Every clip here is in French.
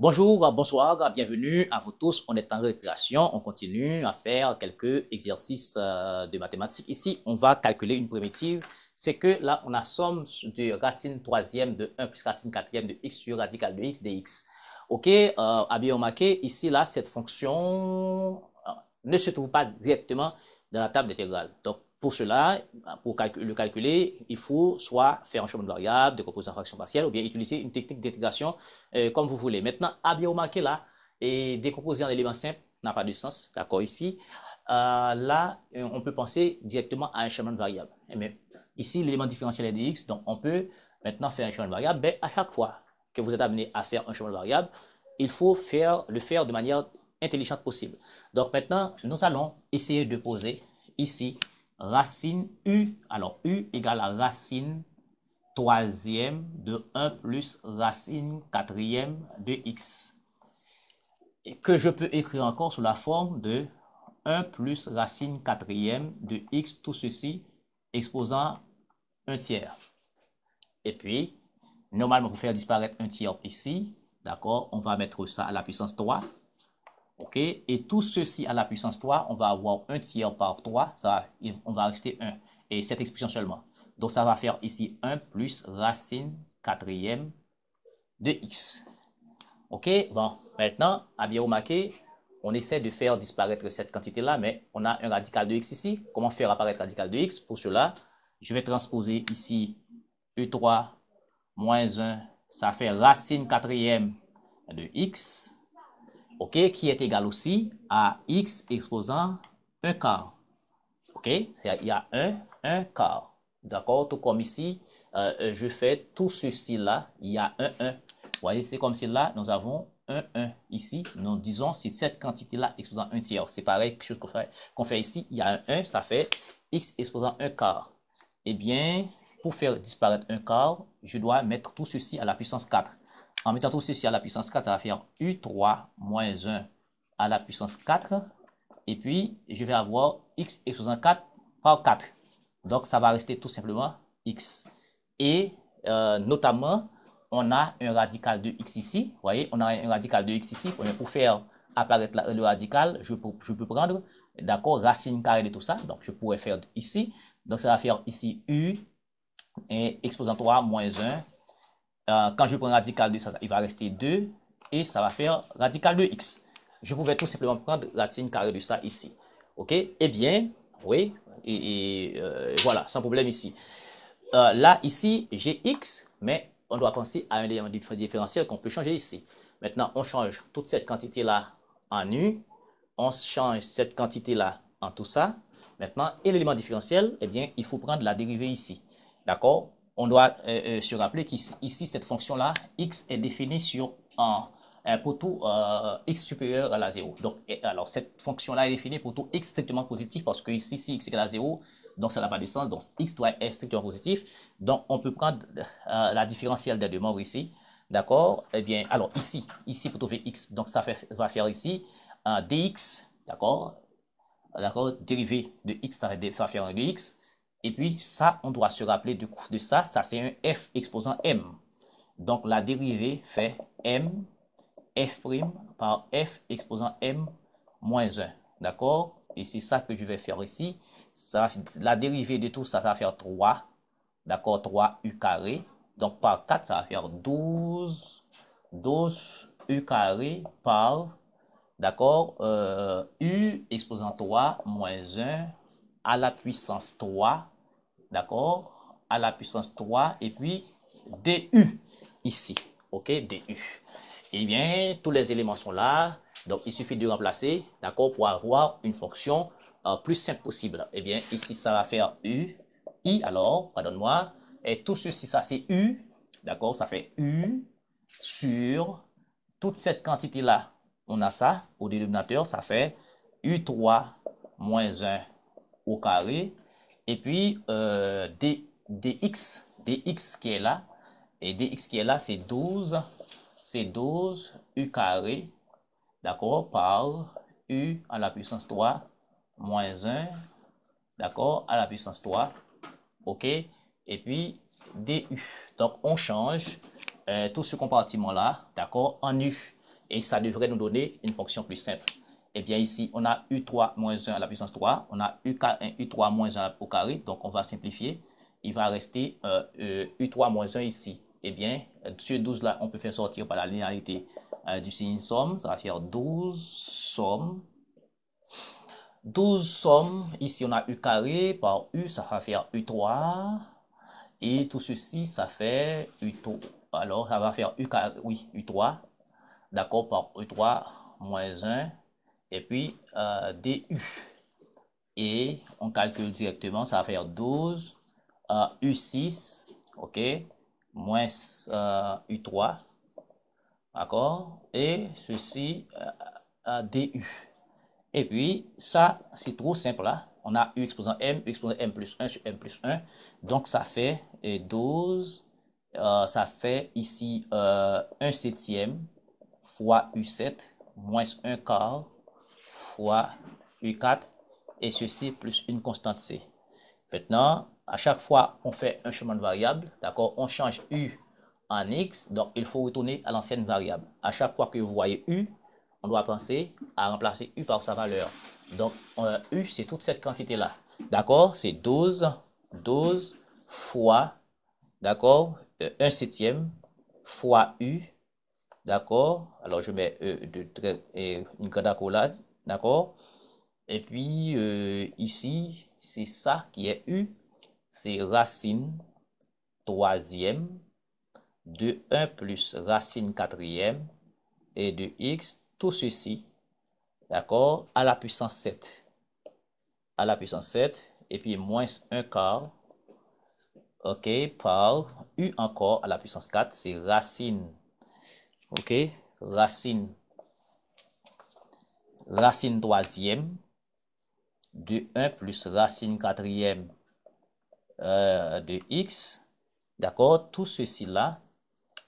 Bonjour, bonsoir, bienvenue à vous tous. On est en récréation, on continue à faire quelques exercices de mathématiques. Ici, on va calculer une primitive. C'est que là, on a somme de racine troisième de 1 plus racine quatrième de x sur radical de x dx. Ok, à bien remarquer, ici, là, cette fonction ne se trouve pas directement dans la table d'intégrale. Donc, pour cela, pour le calculer, il faut soit faire un chemin de variable, décomposer en fraction partielle, ou bien utiliser une technique d'intégration comme vous voulez. Maintenant, à bien remarquer là, et décomposer en éléments simples n'a pas de sens, d'accord, ici. Là, on peut penser directement à un chemin de variable. Mais ici, l'élément différentiel est de x, donc on peut maintenant faire un chemin de variable. Mais à chaque fois que vous êtes amené à faire un chemin de variable, il faut le faire de manière intelligente possible. Donc maintenant, nous allons essayer de poser ici racine u. Alors, u égale à racine troisième de 1 plus racine quatrième de x. Et que je peux écrire encore sous la forme de 1 plus racine quatrième de x, tout ceci exposant un tiers. Et puis, normalement, pour faire disparaître un tiers ici, d'accord, on va mettre ça à la puissance 3. OK? Et tout ceci à la puissance 3, on va avoir un tiers par 3, on va rester 1. Et cette expression seulement. Donc, ça va faire ici 1 plus racine quatrième de x. OK? Bon, maintenant, à bien remarquer, on essaie de faire disparaître cette quantité-là, mais on a un radical de x ici. Comment faire apparaître radical de x? Pour cela, je vais transposer ici E3 moins 1, ça fait racine quatrième de x, ok, qui est égal aussi à x exposant un quart. Ok, il y a un quart. D'accord, tout comme ici, je fais tout ceci là, il y a un 1. Vous voyez, c'est comme si là, nous avons un 1 ici. Nous disons si cette quantité-là exposant un tiers. C'est pareil, quelque chose qu'on fait ici. Il y a un 1, ça fait x exposant un quart. Eh bien, pour faire disparaître un quart, je dois mettre tout ceci à la puissance 4. En mettant tout ceci à la puissance 4, ça va faire U3 moins 1 à la puissance 4. Et puis, je vais avoir x exposant 4 par 4. Donc, ça va rester tout simplement x. Et notamment, on a un radical de x ici. Vous voyez, on a un radical de x ici. Pour faire apparaître le radical, je peux prendre, d'accord, racine carrée de tout ça. Donc, je pourrais faire ici. Donc, ça va faire ici u et exposant 3 moins 1. Quand je prends radical de ça, il va rester 2 et ça va faire radical de x. Je pouvais tout simplement prendre racine carrée de ça ici. OK? Eh bien, oui, voilà, sans problème ici. Là, ici, j'ai x, mais on doit penser à un élément différentiel qu'on peut changer ici. Maintenant, on change toute cette quantité-là en u. On change cette quantité-là en tout ça. Maintenant, et l'élément différentiel, eh bien, il faut prendre la dérivée ici. D'accord? On doit se rappeler qu'ici, cette fonction-là, x est définie sur pour tout x supérieur à la 0. Donc, alors, cette fonction-là est définie pour tout x strictement positif parce que ici, si x égale à 0, donc ça n'a pas de sens. Donc, x doit être strictement positif. Donc, on peut prendre la différentielle des deux membres ici. D'accord? Eh bien, alors, ici, pour trouver x, donc ça va faire ici dx, d'accord? D'accord, dérivé de x, ça va faire un dx. Et puis ça, on doit se rappeler de ça, c'est un f exposant m. Donc la dérivée fait m f' par f exposant m moins 1. D'accord? Et c'est ça que je vais faire ici. La dérivée de tout ça, ça va faire 3. D'accord? 3u carré. Donc par 4, ça va faire 12. 12u carré par, d'accord, u exposant 3 moins 1 à la puissance 3, d'accord, à la puissance 3, et puis du ici, ok, du. Eh bien, tous les éléments sont là, donc il suffit de remplacer, d'accord, pour avoir une fonction plus simple possible. Eh bien, ici, ça va faire i, alors, pardonne-moi, et tout ceci, ça c'est u, d'accord, ça fait u sur toute cette quantité-là. On a ça au dénominateur, ça fait u3 moins 1 au carré. Et puis, dx qui est là, et dx qui est là, c'est 12 u carré, d'accord, par u à la puissance 3 moins 1, d'accord, à la puissance 3, ok, et puis du. Donc, on change tout ce compartiment-là, d'accord, en u. Et ça devrait nous donner une fonction plus simple. Eh bien, ici, on a U3 moins 1 à la puissance 3. On a UK1, U3 moins 1 au carré. Donc, on va simplifier. Il va rester U3 moins 1 ici. Eh bien, ce 12 là, on peut faire sortir par la linéarité du signe somme. Ça va faire 12 somme. 12 somme. Ici, on a U carré par U. Ça va faire U3. Et tout ceci, ça fait U3. Alors, ça va faire U carré, oui, U3. D'accord, par U3 moins 1. Et puis, DU. Et on calcule directement, ça va faire 12 U6, ok, moins U3, d'accord, et ceci DU. Et puis, ça, c'est trop simple là. On a U exposant M, U exposant M plus 1 sur M plus 1. Donc, ça fait 12, ça fait ici 1 septième fois U7 moins 1 quart fois U4 et ceci plus une constante C. Maintenant, à chaque fois on fait un changement de variable, d'accord, on change U en X, donc il faut retourner à l'ancienne variable. À chaque fois que vous voyez U, on doit penser à remplacer U par sa valeur. Donc, U, c'est toute cette quantité-là. D'accord, c'est 12 fois, d'accord, 1 septième fois U. D'accord, alors je mets une grande accolade, d'accord. Et puis ici, c'est ça qui est U, c'est racine troisième de 1 plus racine quatrième et de x, tout ceci, d'accord, à la puissance 7. À la puissance 7, et puis moins 1 quart, ok, par U encore à la puissance 4, c'est racine, ok, racine troisième de 1 plus racine quatrième de x, d'accord, tout ceci là,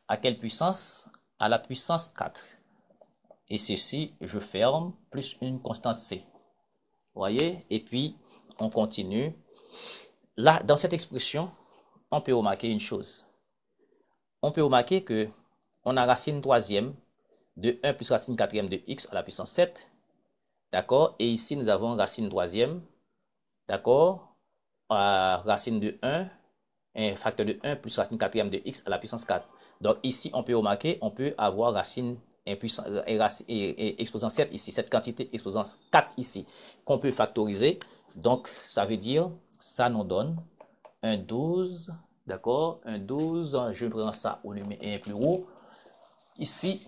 à quelle puissance? À la puissance 4. Et ceci, je ferme, plus une constante c. Voyez? Et puis, on continue. Là, dans cette expression, on peut remarquer une chose. On peut remarquer que on a racine troisième de 1 plus racine quatrième de x à la puissance 7. D'accord? Et ici, nous avons racine troisième. D'accord? Racine de 1, un facteur de 1 plus racine quatrième de x à la puissance 4. Donc ici, on peut remarquer, on peut avoir racine et exposant 7 ici, cette quantité exposant 4 ici, qu'on peut factoriser. Donc, ça veut dire, ça nous donne un 12, d'accord? Un 12, je prends ça au numéro plus haut. Ici,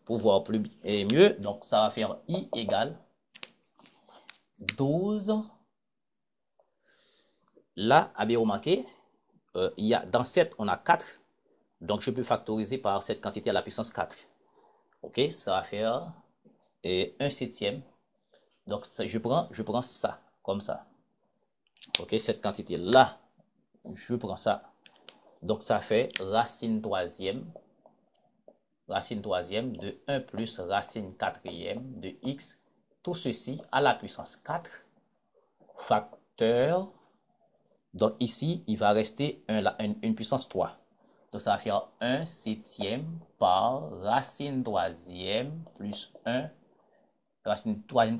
pour voir plus et mieux, donc ça va faire I égale 12. Là, à bien remarquer, dans 7, on a 4. Donc, je peux factoriser par cette quantité à la puissance 4. Ok, ça va faire 1 septième. Donc, je prends ça, comme ça. Ok, cette quantité-là, je prends ça. Donc, ça fait racine troisième de 1 plus racine quatrième de x. Tout ceci à la puissance 4, facteur. Donc, ici, il va rester une puissance 3. Donc, ça va faire 1 septième par racine troisième plus 1, racine troisième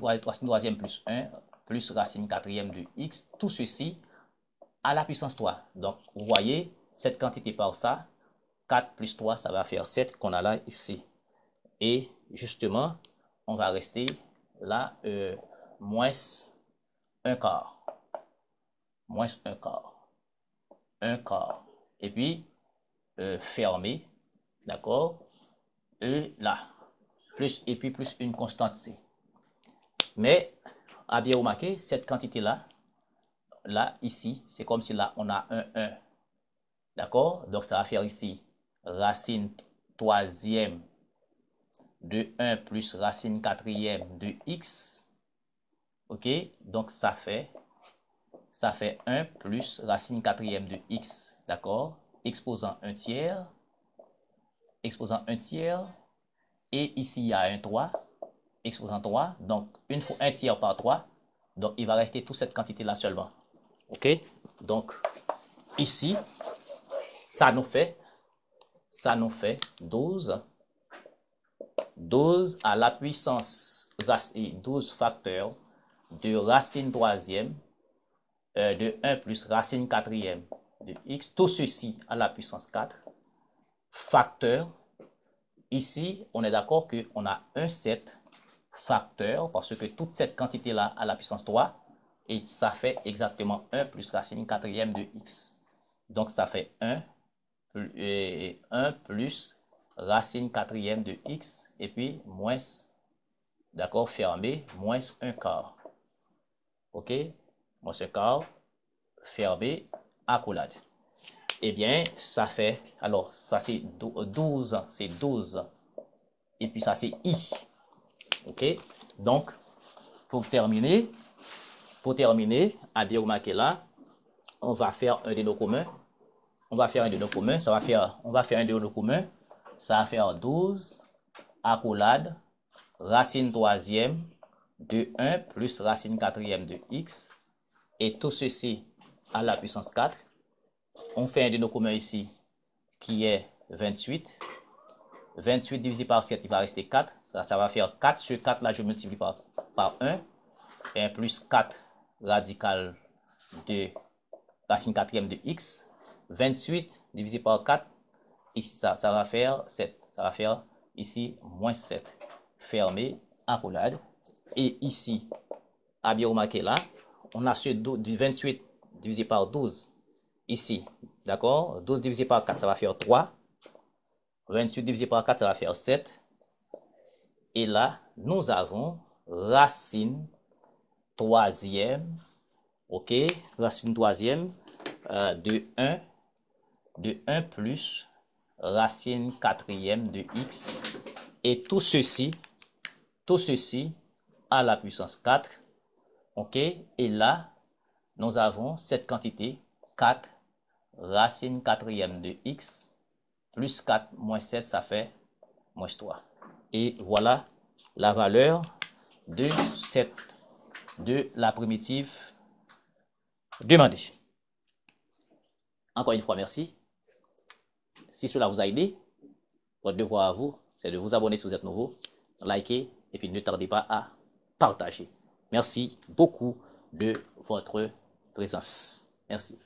plus 1, plus racine quatrième de x, tout ceci à la puissance 3. Donc, vous voyez, cette quantité par ça, 4 plus 3, ça va faire 7 qu'on a là ici. Et justement, on va rester là, moins 1 quart. Moins 1 quart. 1 quart. Et puis, fermé, d'accord, et là, et puis plus une constante C. Mais, à bien remarquer, cette quantité-là, là, ici, c'est comme si là, on a un 1, d'accord, donc ça va faire ici, racine troisième de 1 plus racine quatrième de x, ok, donc ça fait 1 plus racine quatrième de x, d'accord, exposant 1 tiers, et ici il y a un 3, exposant 3, donc une fois 1 tiers par 3, donc il va rester toute cette quantité là seulement, ok, donc ici, ça nous fait 12 12 à la puissance 12 facteurs de racine troisième de 1 plus racine quatrième de x, tout ceci à la puissance 4, facteur. Ici, on est d'accord qu'on a un 7 facteur parce que toute cette quantité-là à la puissance 3, et ça fait exactement 1 plus racine quatrième de x. Donc, ça fait 1 plus racine quatrième de x, et puis moins, d'accord, fermé, moins 1 quart. OK? Moins 1 quart, fermé, accolade. Eh bien, ça fait, alors, ça c'est 12, c'est 12. Et puis ça c'est i. OK? Donc, pour terminer, à bien remarquer là, on va faire un dénominateur commun. On va faire un dénominateur commun. On va faire un dénominateur commun. Ça va faire 12 accolade racine troisième de 1 plus racine quatrième de x. Et tout ceci à la puissance 4. On fait un dénominateur commun ici qui est 28. 28 divisé par 7, il va rester 4. Ça va faire 4. Ce 4 là, je multiplie par 1. Et plus 4 radical de racine quatrième de x. 28 divisé par 4. Ici, ça va faire 7. Ça va faire ici moins 7. Fermé, accolade. Et ici, à bien remarquer là, on a ce 28 divisé par 12 ici. D'accord? 12 divisé par 4, ça va faire 3. 28 divisé par 4, ça va faire 7. Et là, nous avons racine troisième, ok, racine troisième de 1 plus racine quatrième de x. Et tout ceci à la puissance 4, ok. Et là, nous avons cette quantité, 4 racine quatrième de x, plus 4 moins 7, ça fait moins 3. Et voilà la valeur de la primitive demandée. Encore une fois, merci. Si cela vous a aidé, votre devoir à vous, c'est de vous abonner si vous êtes nouveau, liker et puis ne tardez pas à partager. Merci beaucoup de votre présence. Merci.